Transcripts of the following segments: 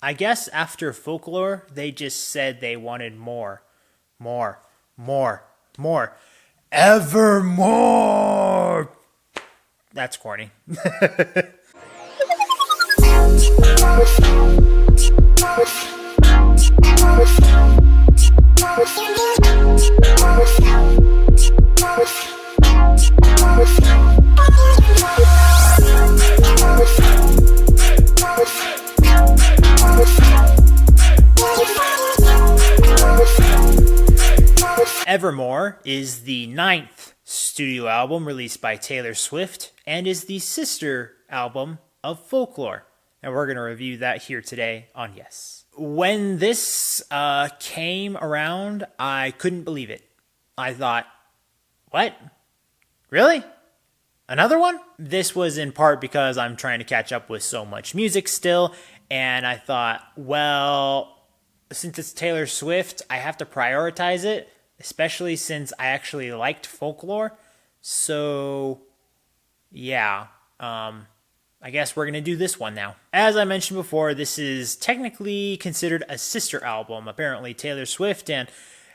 I guess after folklore, they just said they wanted more, more, more, more. Evermore! That's corny. Evermore is the ninth studio album released by Taylor Swift and is the sister album of Folklore. And we're going to review that here today on Y.E.S. When this came around, I couldn't believe it. I thought, what? Really? Another one? This was in part because I'm trying to catch up with so much music still, and I thought, well, since it's Taylor Swift, I have to prioritize it, especially since I actually liked Folklore. So, yeah, I guess we're going to do this one now. As I mentioned before, this is technically considered a sister album. Apparently, Taylor Swift and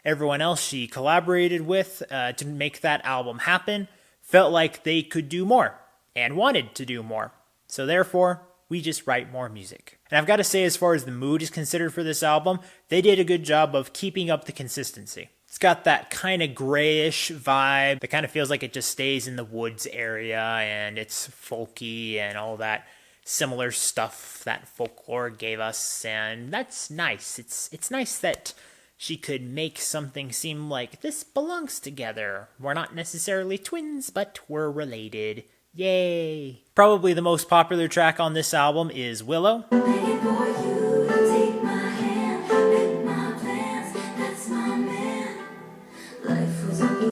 everyone else she collaborated with to make that album happen felt like they could do more and wanted to do more. So therefore, we just write more music. And I've got to say, as far as the mood is considered for this album, they did a good job of keeping up the consistency. It's got that kind of grayish vibe that kind of feels like it just stays in the woods area, and it's folky and all that similar stuff that Folklore gave us, and that's nice. It's nice that she could make something seem like this belongs together. We're not necessarily twins, but we're related. Yay! Probably the most popular track on this album is Willow.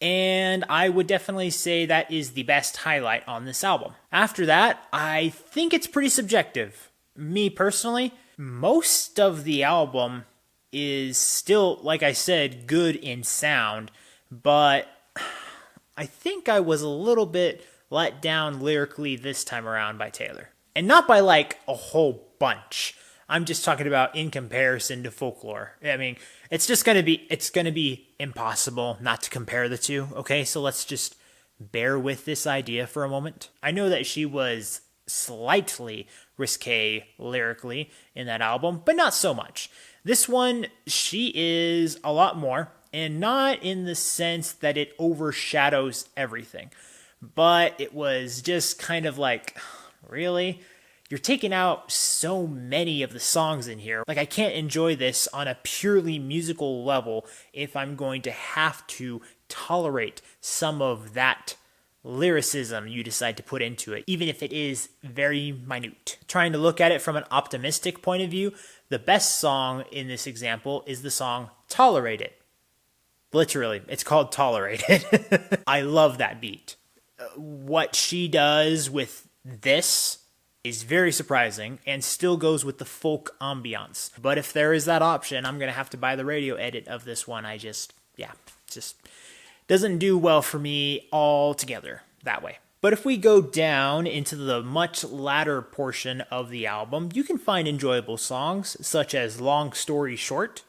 And I would definitely say that is the best highlight on this album. After that, I think it's pretty subjective. Me personally, most of the album is still, like I said, good in sound, but I think I was a little bit let down lyrically this time around by Taylor. And not by like a whole bunch. I'm just talking about in comparison to Folklore. I mean, it's gonna be impossible not to compare the two, okay? So let's just bear with this idea for a moment. I know that she was slightly risque lyrically in that album, but not so much. This one, she is a lot more, and not in the sense that it overshadows everything, but it was just kind of like, really? You're taking out so many of the songs in here. Like, I can't enjoy this on a purely musical level if I'm going to have to tolerate some of that lyricism you decide to put into it, even if it is very minute. Trying to look at it from an optimistic point of view, the best song in this example is the song Tolerate It. Literally, it's called Tolerate It. I love that beat. What she does with this is very surprising and still goes with the folk ambiance. But if there is that option, I'm going to have to buy the radio edit of this one. Just doesn't do well for me altogether that way. But if we go down into the much latter portion of the album, you can find enjoyable songs such as Long Story Short.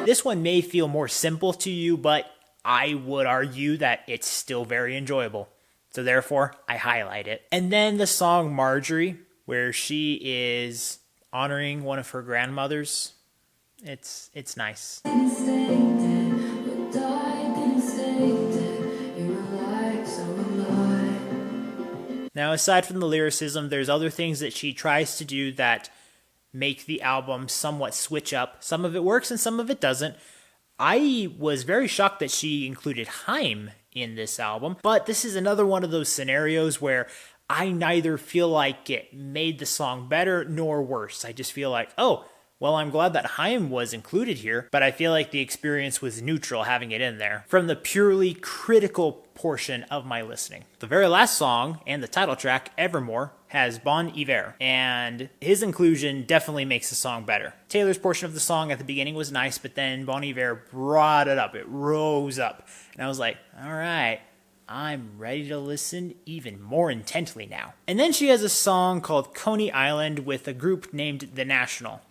This one may feel more simple to you, but I would argue that it's still very enjoyable. So therefore, I highlight it. And then the song Marjorie, where she is honoring one of her grandmothers. It's nice. Now, aside from the lyricism, there's other things that she tries to do that make the album somewhat switch up. Some of it works and some of it doesn't. I was very shocked that she included Haim in this album, but this is another one of those scenarios where I neither feel like it made the song better nor worse. I just feel like, oh, well, I'm glad that Haim was included here, but I feel like the experience was neutral having it in there from the purely critical portion of my listening. The very last song and the title track, Evermore, has Bon Iver, and his inclusion definitely makes the song better. Taylor's portion of the song at the beginning was nice, but then Bon Iver brought it up. It rose up, and I was like, all right, I'm ready to listen even more intently now. And then she has a song called Coney Island with a group named The National.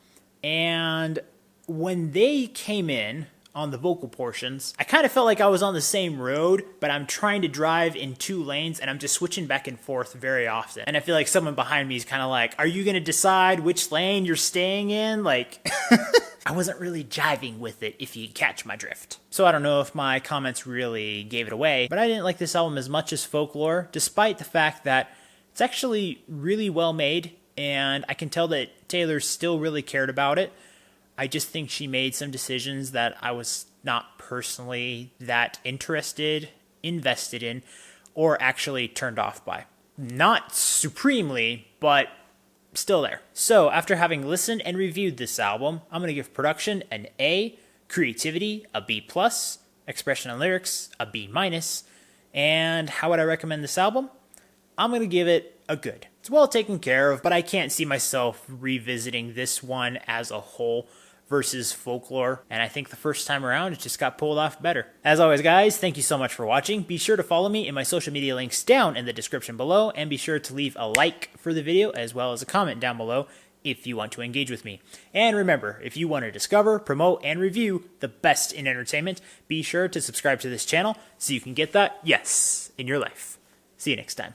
And when they came in on the vocal portions, I kind of felt like I was on the same road, but I'm trying to drive in 2 lanes and I'm just switching back and forth very often. And I feel like someone behind me is kind of like, are you going to decide which lane you're staying in? Like, I wasn't really jiving with it, if you catch my drift. So I don't know if my comments really gave it away, but I didn't like this album as much as Folklore, despite the fact that it's actually really well made, and I can tell that Taylor still really cared about it. I just think she made some decisions that I was not personally that invested in, or actually turned off by. Not supremely, but still there. So after having listened and reviewed this album, I'm going to give production an A, creativity a B+, expression and lyrics a B-, and how would I recommend this album? I'm going to give it a good. It's well taken care of, but I can't see myself revisiting this one as a whole versus Folklore, and I think the first time around it just got pulled off better. As always, guys, thank you so much for watching. Be sure to follow me in my social media links down in the description below, and be sure to leave a like for the video as well as a comment down below if you want to engage with me. And remember, if you want to discover, promote, and review the best in entertainment, be sure to subscribe to this channel so you can get that yes in your life. See you next time.